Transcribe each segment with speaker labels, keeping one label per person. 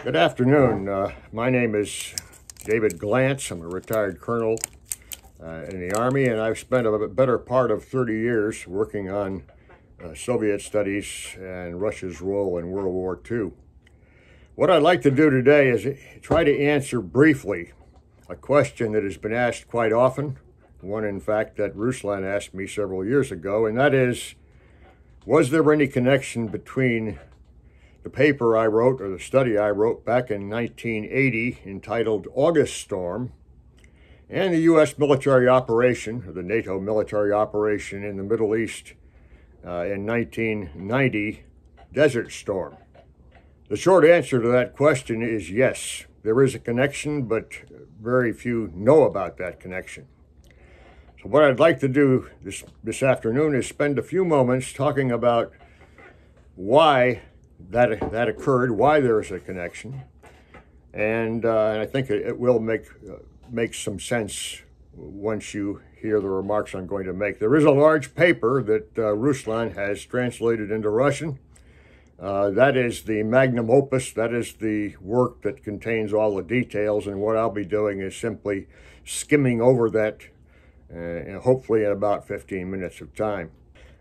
Speaker 1: Good afternoon. My name is Дэвид Гланц. I'm a retired colonel in the Army, and I've spent a better part of 30 years working on Soviet studies and Russia's role in World War II. What I'd like to do today is try to answer briefly a question that has been asked quite often, one in fact that Ruslan asked me several years ago, and that is, was there any connection between the paper I wrote, or the study I wrote back in 1980, entitled August Storm, and the U.S. military operation, or the NATO military operation in the Middle East in 1990, Desert Storm? The short answer to that question is yes. There is a connection, but very few know about that connection. So what I'd like to do this afternoon is spend a few moments talking about why that occurred, why there is a connection, and I think it will make some sense once you hear the remarks I'm going to make. There is a large paper that Ruslan has translated into Russian. That is the magnum opus. That is the work that contains all the details, and what I'll be doing is simply skimming over that, hopefully in about 15 minutes of time.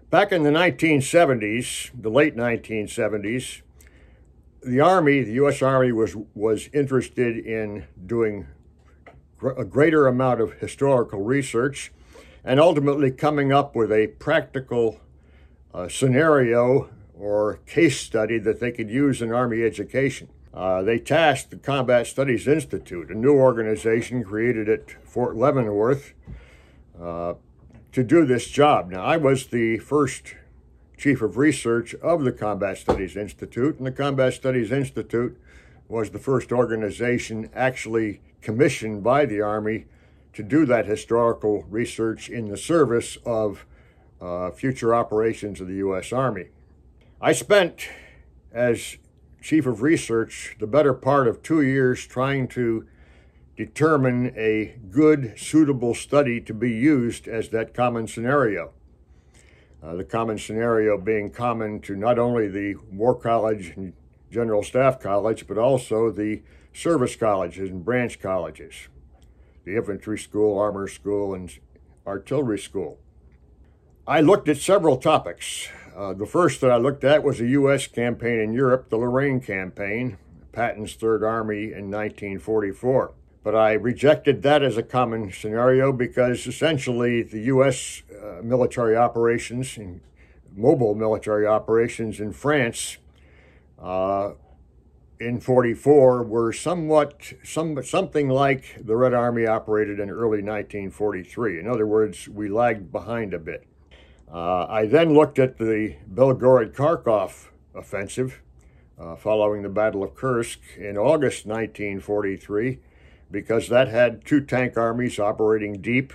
Speaker 1: Back in the 1970s, the late 1970s, the Army, the U.S. Army was interested in doing a greater amount of historical research and ultimately coming up with a practical scenario or case study that they could use in Army education. They tasked the Combat Studies Institute, a new organization created at Fort Leavenworth, to do this job. Now, I was the first chief of research of the Combat Studies Institute, and the Combat Studies Institute was the first organization actually commissioned by the Army to do that historical research in the service of future operations of the U.S. Army. I spent, as chief of research, the better part of 2 years trying to determine a good, suitable study to be used as that common scenario. The common scenario being common to not only the War College and General Staff College, but also the service colleges and branch colleges, the Infantry School, Armor School, and Artillery School. I looked at several topics. The first that I looked at was a U.S. campaign in Europe, the Lorraine Campaign, Patton's Third Army in 1944. But I rejected that as a common scenario because essentially the U.S. military operations, mobile military operations in France in 44 were something like the Red Army operated in early 1943. In other words, we lagged behind a bit. I then looked at the Belgorid Karkov offensive following the Battle of Kursk in August 1943, because that had two tank armies operating deep,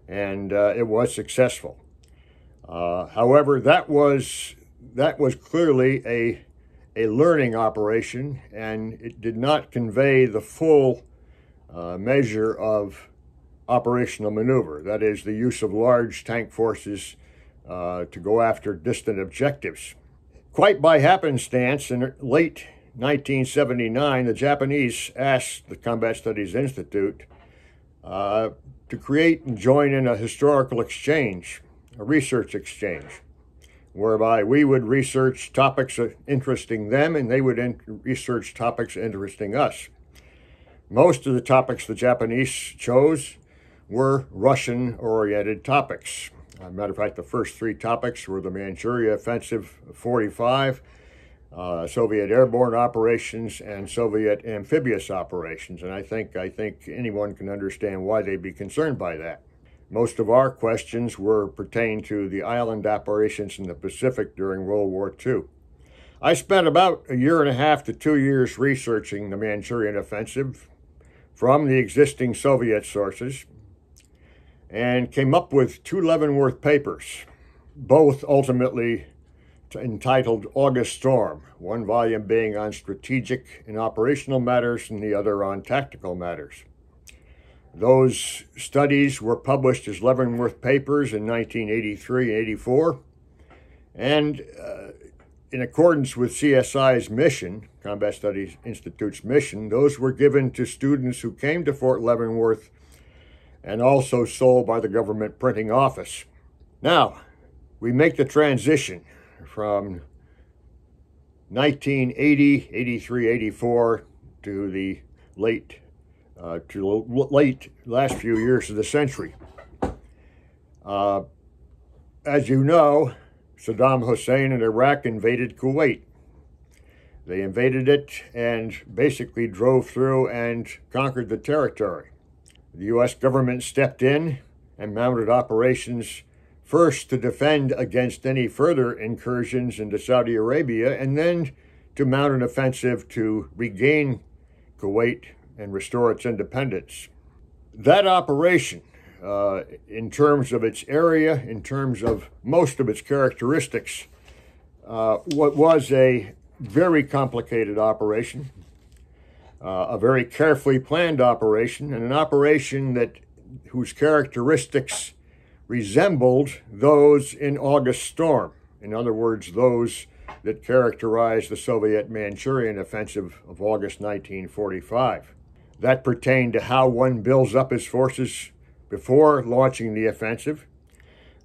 Speaker 1: and it was successful. However, that was clearly a learning operation, and it did not convey the full measure of operational maneuver. That is, the use of large tank forces to go after distant objectives. Quite by happenstance, in late 1979, the Japanese asked the Combat Studies Institute to create and join in a historical exchange, a research exchange, whereby we would research topics interesting them and they would research topics interesting us. Most of the topics the Japanese chose were Russian-oriented topics. As a matter of fact, the first three topics were the Manchuria Offensive of 45, Soviet airborne operations, and Soviet amphibious operations. And I think anyone can understand why they'd be concerned by that. Most of our questions pertained to the island operations in the Pacific during World War II. I spent about 1.5 to 2 years researching the Manchurian Offensive from the existing Soviet sources, and came up with 2 Leavenworth papers, both ultimately entitled August Storm, one volume being on strategic and operational matters and the other on tactical matters. Those studies were published as Leavenworth papers in 1983 and 84, and in accordance with CSI's mission, Combat Studies Institute's mission, those were given to students who came to Fort Leavenworth and also sold by the government printing office. Now, we make the transition from 1980, 83, 84 to the late last few years of the century. As you know, Saddam Hussein and Iraq invaded Kuwait. They invaded it and basically drove through and conquered the territory. The U.S. government stepped in and mounted operations first to defend against any further incursions into Saudi Arabia, and then to mount an offensive to regain Kuwait and restore its independence. That operation, in terms of its area, in terms of most of its characteristics, what was a very complicated operation, a very carefully planned operation, and an operation whose characteristics resembled those in August Storm. In other words, those that characterized the Soviet Manchurian offensive of August 1945. That pertained to how one builds up his forces before launching the offensive.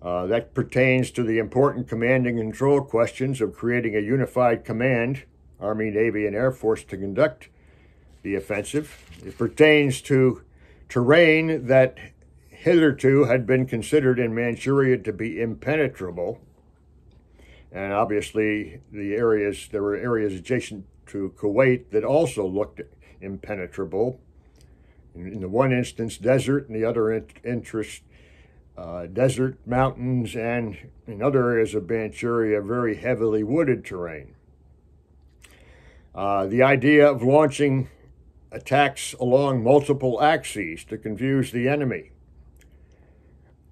Speaker 1: That pertains to the important command and control questions of creating a unified command, Army, Navy, and Air Force, to conduct the offensive. It pertains to terrain that hitherto had been considered in Manchuria to be impenetrable. And obviously, there were areas adjacent to Kuwait that also looked impenetrable. In the one instance, desert, and the other desert, mountains, and in other areas of Manchuria, very heavily wooded terrain. The idea of launching attacks along multiple axes to confuse the enemy.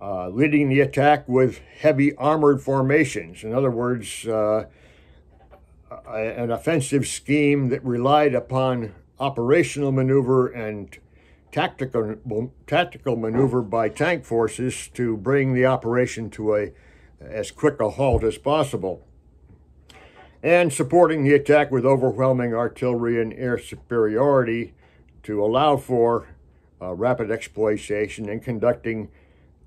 Speaker 1: Leading the attack with heavy armored formations. In other words, an offensive scheme that relied upon operational maneuver and tactical maneuver by tank forces to bring the operation to as quick a halt as possible. And supporting the attack with overwhelming artillery and air superiority to allow for rapid exploitation and conducting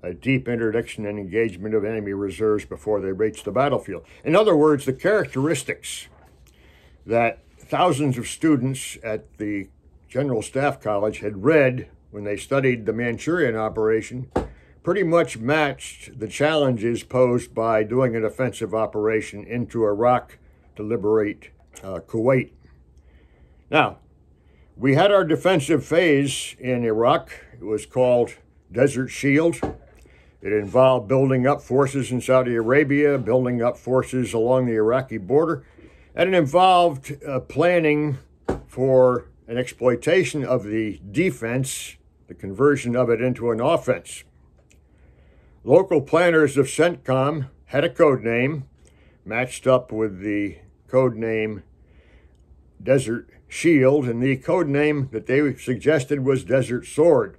Speaker 1: a deep interdiction and engagement of enemy reserves before they reach the battlefield. In other words, the characteristics that thousands of students at the General Staff College had read when they studied the Manchurian operation pretty much matched the challenges posed by doing an offensive operation into Iraq to liberate Kuwait. Now, we had our defensive phase in Iraq. It was called Desert Shield. It involved building up forces in Saudi Arabia, building up forces along the Iraqi border, and it involved planning for an exploitation of the defense, the conversion of it into an offense. Local planners of CENTCOM had a code name matched up with the code name Desert Shield, and the code name that they suggested was Desert Sword.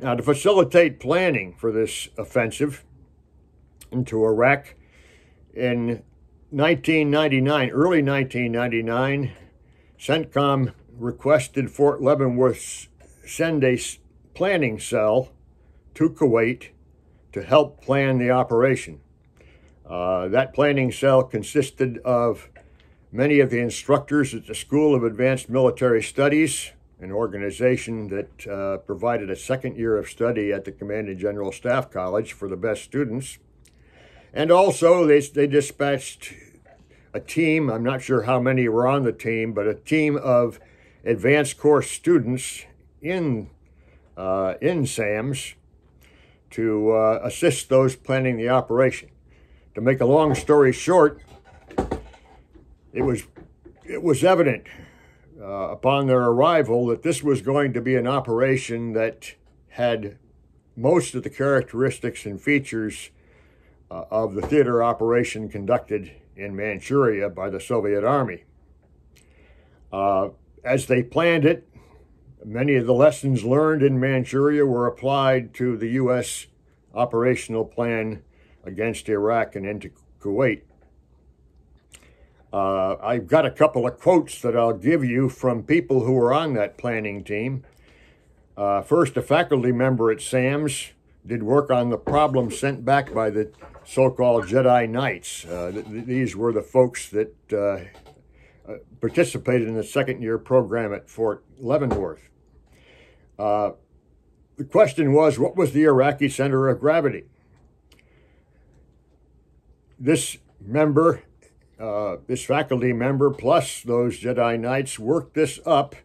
Speaker 1: Now, to facilitate planning for this offensive into Iraq, in 1999, early 1999, CENTCOM requested Fort Leavenworth send a planning cell to Kuwait to help plan the operation. That planning cell consisted of many of the instructors at the School of Advanced Military Studies, an organization that provided a second year of study at the Command and General Staff College for the best students. And also they dispatched a team, I'm not sure how many were on the team, but a team of advanced course students in SAMS to assist those planning the operation. To make a long story short, it was evident upon their arrival that this was going to be an operation that had most of the characteristics and features of the theater operation conducted in Manchuria by the Soviet Army. As they planned it, many of the lessons learned in Manchuria were applied to the U.S. operational plan against Iraq and into Kuwait. I've got a couple of quotes that I'll give you from people who were on that planning team. First, a faculty member at SAMS did work on the problem sent back by the so-called Jedi Knights. These were the folks that participated in the second-year program at Fort Leavenworth. The question was, what was the Iraqi center of gravity? This member, this faculty member, plus those Jedi Knights worked this up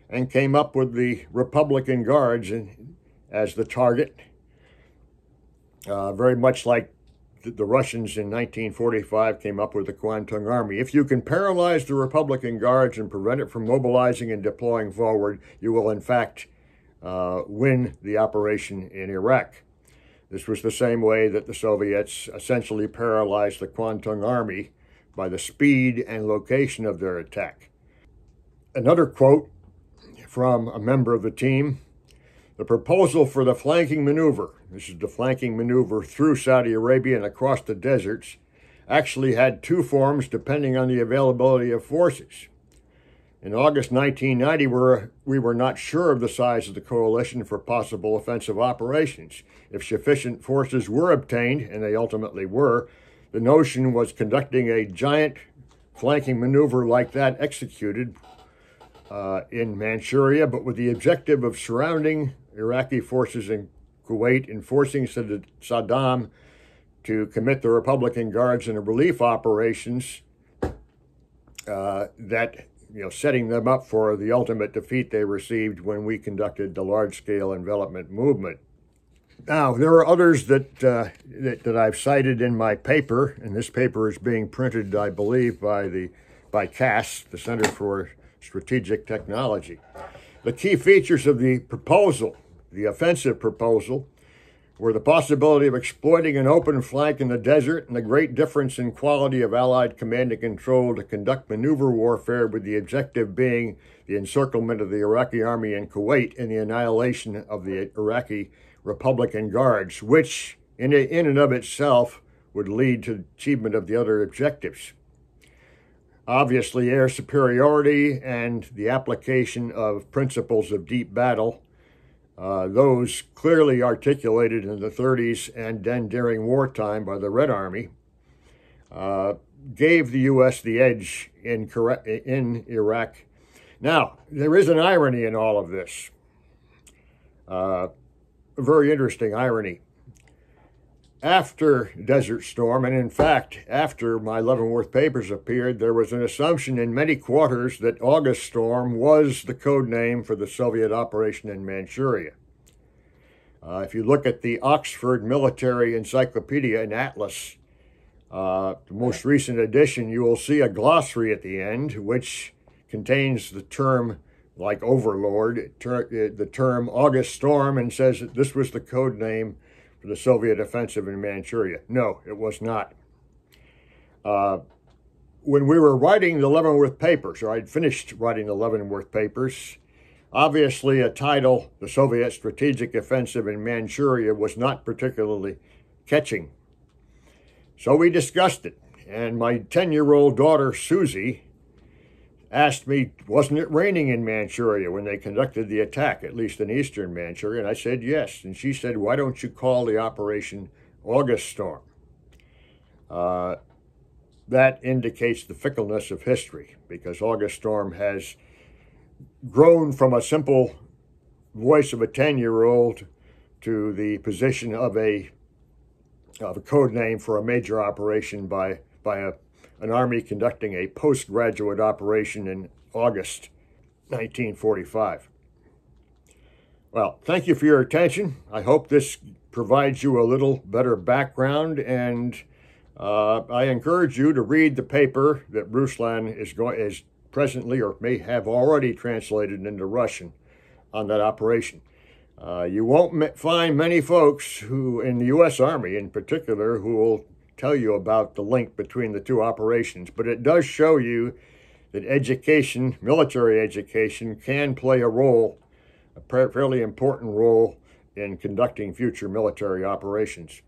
Speaker 1: and came up with the Republican Guards as the target, very much like the Russians in 1945 came up with the Kwantung Army. If you can paralyze the Republican Guards and prevent it from mobilizing and deploying forward, you will in fact win the operation in Iraq. This was the same way that the Soviets essentially paralyzed the Kwantung Army by the speed and location of their attack. Another quote from a member of the team: the proposal for the flanking maneuver, this is the flanking maneuver through Saudi Arabia and across the deserts, actually had two forms depending on the availability of forces. In August 1990, we were not sure of the size of the coalition for possible offensive operations. If sufficient forces were obtained, and they ultimately were, the notion was conducting a giant flanking maneuver like that executed in Manchuria, but with the objective of surrounding Iraqi forces in Kuwait and forcing Saddam to commit the Republican Guards in relief operations setting them up for the ultimate defeat they received when we conducted the large-scale envelopment movement. Now, there are others that I've cited in my paper, and this paper is being printed, I believe, by CAS, the Center for Strategic Technology. The key features of the proposal, the offensive proposal, were the possibility of exploiting an open flank in the desert and the great difference in quality of Allied command and control to conduct maneuver warfare, with the objective being the encirclement of the Iraqi army in Kuwait and the annihilation of the Iraqi Republican Guards, which in and of itself would lead to achievement of the other objectives. Obviously, air superiority and the application of principles of deep battle, those clearly articulated in the 30s and then during wartime by the Red Army, gave the U.S. the edge in Iraq. Now, there is an irony in all of this, a very interesting irony. After Desert Storm, and in fact, after my Leavenworth papers appeared, there was an assumption in many quarters that August Storm was the code name for the Soviet operation in Manchuria. If you look at the Oxford Military Encyclopedia and Atlas, the most recent edition, you will see a glossary at the end, which contains the term, like Overlord, the term August Storm, and says that this was the code name for the Soviet offensive in Manchuria. No, it was not. When we were writing the Leavenworth papers, or I'd finished writing the Leavenworth papers, obviously a title, The Soviet Strategic Offensive in Manchuria, was not particularly catching. So we discussed it, and my 10-year-old daughter, Susie, asked me, wasn't it raining in Manchuria when they conducted the attack, at least in eastern Manchuria? And I said yes. And she said, why don't you call the operation August Storm? That indicates the fickleness of history, because August Storm has grown from a simple voice of a 10-year-old to the position of a code name for a major operation by an army conducting a postgraduate operation in August 1945. Well, thank you for your attention. I hope this provides you a little better background, and I encourage you to read the paper that Ruslan is presently, or may have already, translated into Russian on that operation. You won't find many folks who, in the U.S. Army in particular, who will tell you about the link between the two operations, but it does show you that education, military education, can play a role, a fairly important role, in conducting future military operations.